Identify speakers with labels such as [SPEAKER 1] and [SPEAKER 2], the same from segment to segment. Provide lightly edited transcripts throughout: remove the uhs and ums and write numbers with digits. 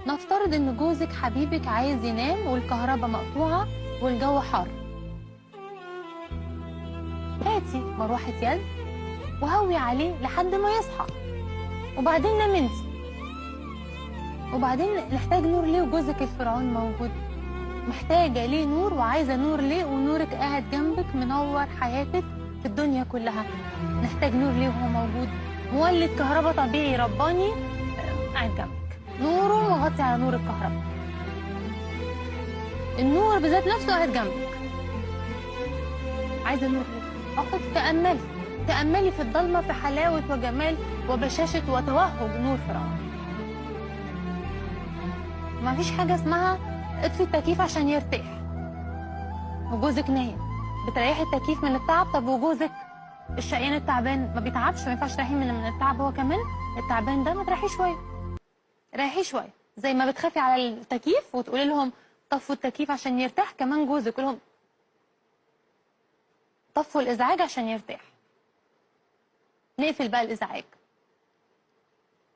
[SPEAKER 1] نفترض ان جوزك حبيبك عايز ينام والكهرباء مقطوعه والجو حر. هاتي مروحه يد وهوي عليه لحد ما يصحى، وبعدين نام انت. وبعدين نحتاج نور ليه وجوزك الفرعون موجود؟ محتاجه ليه نور وعايزه نور ليه ونورك قاعد جنبك منور حياتك في الدنيا كلها. نحتاج نور ليه وهو موجود؟ مولد كهرباء طبيعي رباني قاعد جنبك، نوره مغطي على نور الكهرباء. النور بذات نفسه قاعد جنبك. عايزه نور ليه؟ اقعد تأملي في الضلمه في حلاوه وجمال وبشاشه وتوهج نور فرعون. ما فيش حاجه اسمها اطفي التكييف عشان يرتاح وجوزك نايم. بتريحي التكييف من التعب. طب وجوزك الشقيان التعبان ما بيتعبش؟ ما ينفعش تريحيه من التعب هو كمان؟ التعبان ده ما تريحيه شويه، ريحيه شويه. زي ما بتخافي على التكييف وتقولي لهم طفوا التكييف عشان يرتاح، كمان جوزك قول لهم طفوا الازعاج عشان يرتاح. نقفل بقى الازعاج.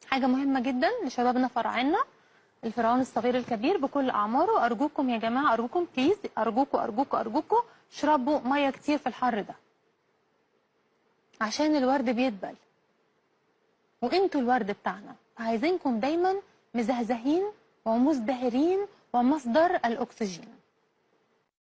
[SPEAKER 1] حاجه مهمه جدا لشبابنا فراعنه، الفرعون الصغير الكبير بكل اعماره. ارجوكم يا جماعه، ارجوكم بليز، ارجوكم اشربوا ميه كتير في الحر ده عشان الورد بيدبل، وانتوا الورد بتاعنا. عايزينكم دايما مزهزهين ومزدهرين ومصدر الاكسجين.